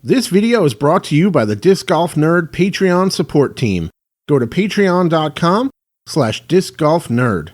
This video is brought to you by the Disc Golf Nerd Patreon support team. Go to patreon.com/discgolfnerd.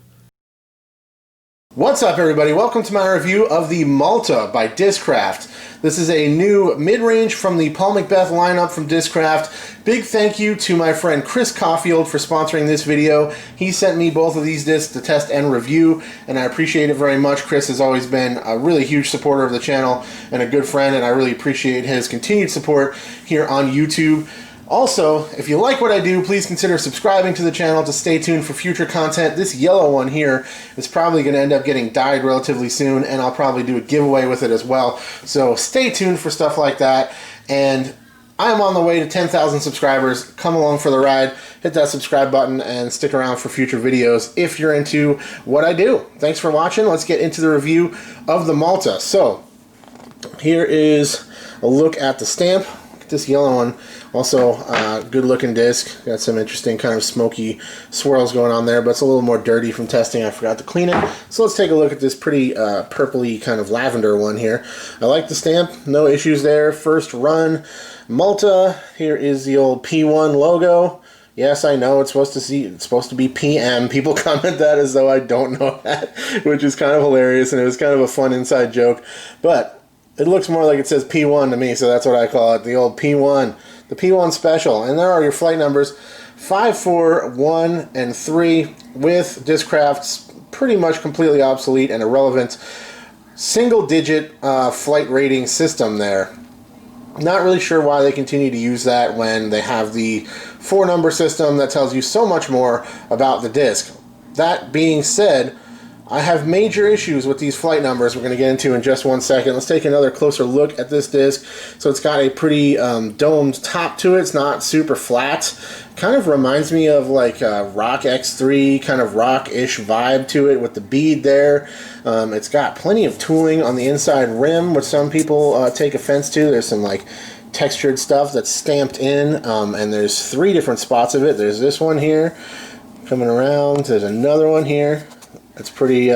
What's up, everybody? Welcome to my review of the Malta by Discraft. This is a new mid-range from the Paul Mcbeth lineup from Discraft. Big thank you to my friend Chris Caulfield for sponsoring this video. He sent me both of these discs to test and review, and I appreciate it very much. Chris has always been a really huge supporter of the channel and a good friend, and I really appreciate his continued support here on YouTube. Also, if you like what I do, please consider subscribing to the channel to stay tuned for future content. This yellow one here is probably going to end up getting dyed relatively soon, and I'll probably do a giveaway with it as well. So stay tuned for stuff like that. And I'm on the way to 10,000 subscribers. Come along for the ride. Hit that subscribe button and stick around for future videos if you're into what I do. Thanks for watching. Let's get into the review of the Malta. So here is a look at the stamp. This yellow one, also good looking disc. Got some interesting kind of smoky swirls going on there, but it's a little more dirty from testing. I forgot to clean it. So let's take a look at this pretty purpley kind of lavender one here. I like the stamp, no issues there. First run, Malta. Here is the old P1 logo. Yes, I know it's supposed to be PM. People comment that as though I don't know that, which is kind of hilarious, and it was kind of a fun inside joke. But it looks more like it says P1 to me, so that's what I call it, the old P1, the P1 special. And there are your flight numbers, 5, 4, 1, and 3, with Discraft's pretty much completely obsolete and irrelevant single-digit flight rating system there. Not really sure why they continue to use that when they have the 4-number system that tells you so much more about the disc. That being said, I have major issues with these flight numbers we're going to get into in just one second. Let's take another closer look at this disc. So it's got a pretty domed top to it. It's not super flat. Kind of reminds me of like a Rock X3, kind of rock-ish vibe to it with the bead there. It's got plenty of tooling on the inside rim, which some people take offense to. There's some like textured stuff that's stamped in, and there's 3 different spots of it. There's this one here coming around. There's another one here. It's pretty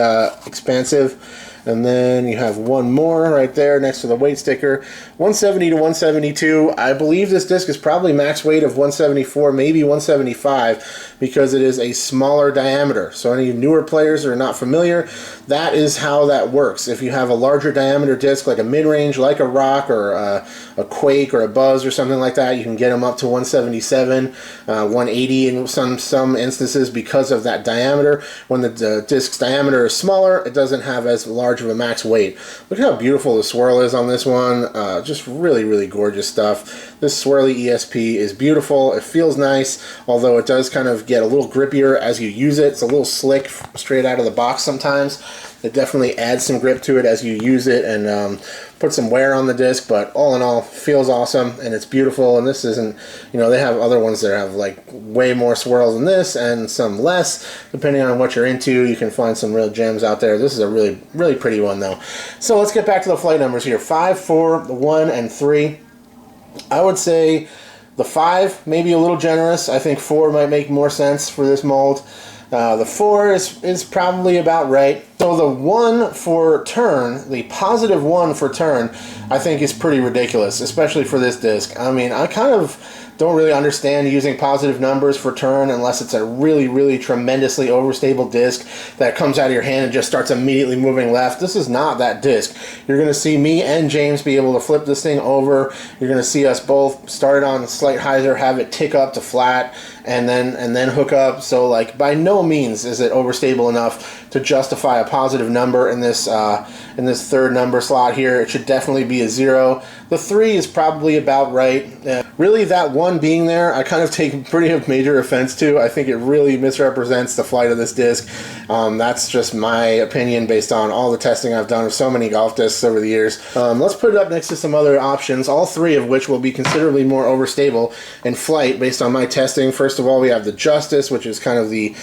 expansive. And then you have one more right there next to the weight sticker. 170 to 172. I believe this disc is probably max weight of 174, maybe 175, because it is a smaller diameter. So any newer players that are not familiar, that is how that works. If you have a larger diameter disc, like a mid-range, like a Rock or a Quake or a Buzz or something like that, you can get them up to 177, 180 in some instances because of that diameter. When the disc's diameter is smaller, it doesn't have as large of a max weight. Look at how beautiful the swirl is on this one. Just really, really gorgeous stuff. This swirly ESP is beautiful. It feels nice, although it does kind of get a little grippier as you use it. It's a little slick straight out of the box sometimes. It definitely adds some grip to it as you use it and put some wear on the disc, but all in all, feels awesome and it's beautiful. And this isn't, you know, they have other ones that have like way more swirls than this and some less. Depending on what you're into, you can find some real gems out there. This is a really, really pretty one though. So let's get back to the flight numbers here. 5, 4, 1, and 3. I would say the 5, maybe a little generous. I think 4 might make more sense for this mold. The 4 is probably about right. So the 1 for turn, the positive 1 for turn, I think is pretty ridiculous, especially for this disc. I mean, I kind of don't really understand using positive numbers for turn unless it's a really, really tremendously overstable disc that comes out of your hand and just starts immediately moving left. This is not that disc. You're going to see me and James be able to flip this thing over. You're going to see us both start on slight hyzer, have it tick up to flat, and then hook up. So like by no means is it overstable enough to justify a positive number in this 3rd number slot here. It should definitely be a 0. The 3 is probably about right. Really, that 1 being there, I kind of take pretty major offense to. I think it really misrepresents the flight of this disc. That's just my opinion based on all the testing I've done of so many golf discs over the years. Let's put it up next to some other options, all 3 of which will be considerably more overstable in flight based on my testing. First of all, we have the Justice, which is kind of the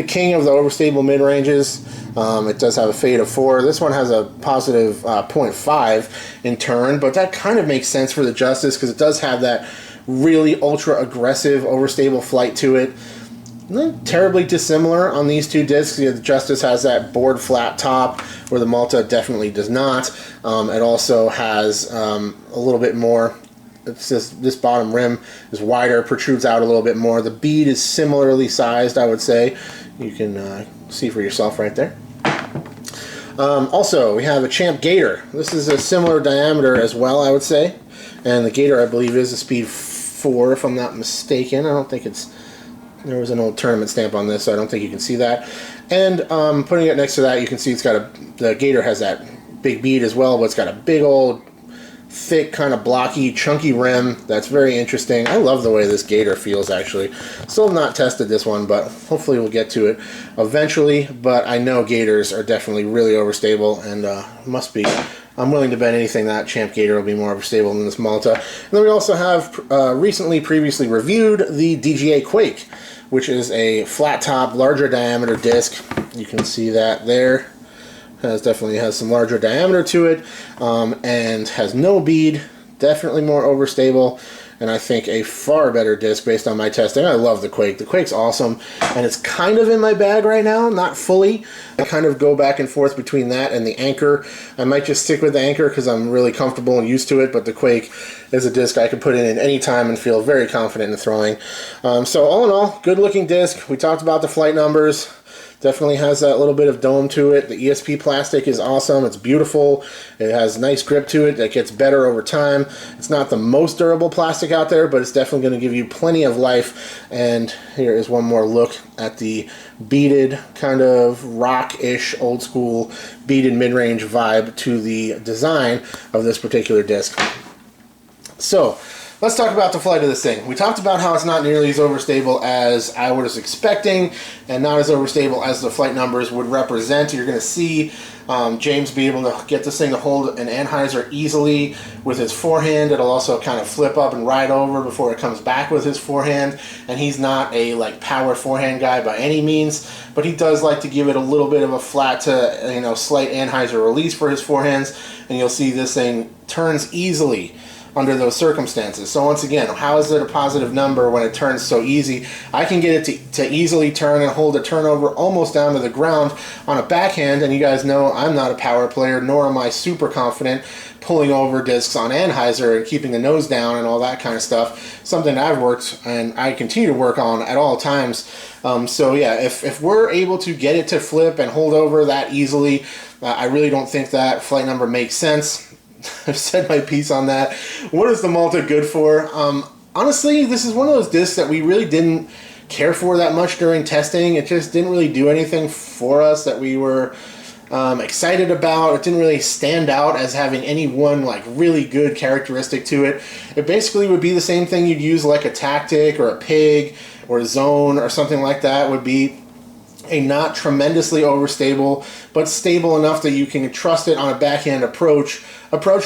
king of the overstable mid-ranges. It does have a fade of 4. This one has a positive 0.5 in turn, but that kind of makes sense for the Justice because it does have that really ultra aggressive overstable flight to it. Not terribly dissimilar on these 2 discs. The Justice has that board flat top where the Malta definitely does not. It also has a little bit more It's just this bottom rim is wider, protrudes out a little bit more. The bead is similarly sized, I would say. You can see for yourself right there. Also, we have a Champ Gator. This is a similar diameter as well, I would say. And the Gator, I believe, is a speed 4, if I'm not mistaken. I don't think it's... There was an old tournament stamp on this, so I don't think you can see that. And putting it next to that, you can see it's got the Gator has that big bead as well, but it's got a big old, thick, kind of blocky, chunky rim. That's very interesting. I love the way this Gator feels, actually. Still have not tested this one, but hopefully we'll get to it eventually. But I know Gators are definitely really overstable, and must be. I'm willing to bet anything that Champ Gator will be more overstable than this Malta. And then we also have previously reviewed the DGA Quake, which is a flat top, larger diameter disc. You can see that there. Definitely has some larger diameter to it, and has no bead. Definitely more overstable, and I think a far better disc based on my testing. I love the Quake. The Quake's awesome, and it's kind of in my bag right now, not fully. I kind of go back and forth between that and the Anchor. I might just stick with the Anchor because I'm really comfortable and used to it, but the Quake is a disc I could put in any time and feel very confident in throwing. So all in all, good looking disc. We talked about the flight numbers. Definitely has that little bit of dome to it. The ESP plastic is awesome. It's beautiful. It has nice grip to it that gets better over time. It's not the most durable plastic out there, but it's definitely going to give you plenty of life. And here is one more look at the beaded, kind of rock-ish, old-school beaded mid-range vibe to the design of this particular disc. So, let's talk about the flight of this thing. We talked about how it's not nearly as overstable as I was expecting, and not as overstable as the flight numbers would represent. You're going to see James be able to get this thing to hold an Anheuser easily with his forehand. It'll also kind of flip up and ride over before it comes back with his forehand. And he's not a power forehand guy by any means, but he does like to give it a little bit of a flat to slight Anheuser release for his forehands. And you'll see this thing turns easily under those circumstances. So once again, how is it a positive number when it turns so easy? I can get it to easily turn and hold a turnover almost down to the ground on a backhand, and you guys know I'm not a power player, nor am I super confident pulling over discs on Anheuser and keeping the nose down and all that kind of stuff. Something I've worked and I continue to work on at all times. So yeah, if we're able to get it to flip and hold over that easily, I really don't think that flight number makes sense. I've said my piece on that. What is the Malta good for? Honestly, this is one of those discs that we really didn't care for that much during testing. It just didn't really do anything for us that we were excited about. It didn't really stand out as having any one really good characteristic to it. It basically would be the same thing you'd use like a Tactic or a Pig or a Zone or something like that. Would be a not tremendously overstable, but stable enough that you can trust it on a backhand approach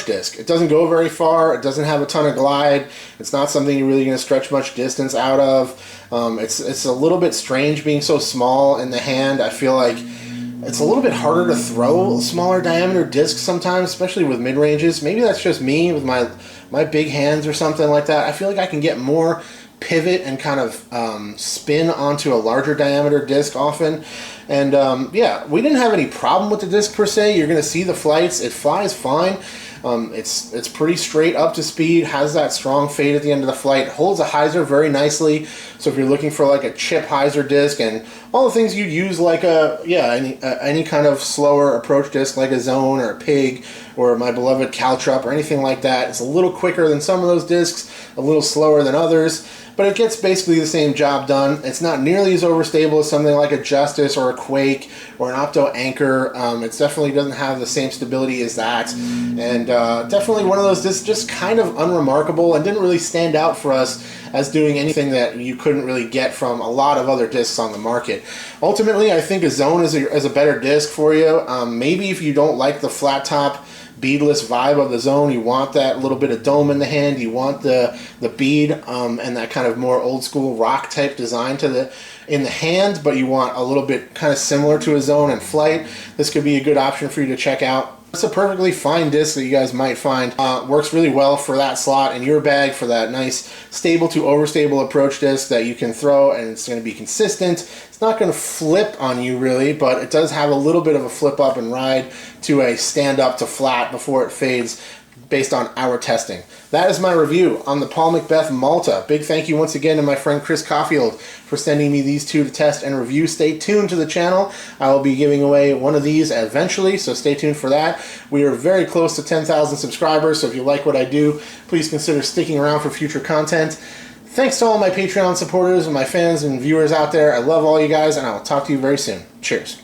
disc. It doesn't go very far. It doesn't have a ton of glide. It's not something you're really going to stretch much distance out of. It's a little bit strange being so small in the hand. I feel like it's a little bit harder to throw smaller diameter discs sometimes, especially with mid-ranges. Maybe that's just me with my big hands or something like that. I feel like I can get more pivot and kind of spin onto a larger diameter disc often. And yeah, we didn't have any problem with the disc per se. You're going to see the flights. It flies fine. It's pretty straight up to speed, has that strong fade at the end of the flight, holds a hyzer very nicely. So if you're looking for a chip hyzer disc and all the things you'd use any kind of slower approach disc like a Zone or a Pig or my beloved Caltrup or anything like that, it's a little quicker than some of those discs, a little slower than others, but it gets basically the same job done. It's not nearly as overstable as something like a Justice or a Quake or an Opto Anchor. It definitely doesn't have the same stability as that, and definitely one of those discs just kind of unremarkable and didn't really stand out for us as doing anything that you couldn't really get from a lot of other discs on the market. Ultimately, I think a Zone is a better disc for you. Maybe if you don't like the flat top beadless vibe of the Zone, you want that little bit of dome in the hand, you want the bead and that kind of more old school rock type design in the hand, but you want a little bit kind of similar to a Zone in flight, this could be a good option for you to check out. It's a perfectly fine disc that you guys might find. Works really well for that slot in your bag, for that nice stable to overstable approach disc that you can throw, and it's going to be consistent. It's not going to flip on you really, but it does have a little bit of a flip up and ride to a stand up to flat before it fades based on our testing. that is my review on the Paul Mcbeth Malta. Big thank you once again to my friend Chris Caulfield for sending me these two to test and review. Stay tuned to the channel. I will be giving away one of these eventually, so stay tuned for that. We are very close to 10,000 subscribers, so if you like what I do, please consider sticking around for future content. Thanks to all my Patreon supporters and my fans and viewers out there. I love all you guys, and I will talk to you very soon. Cheers.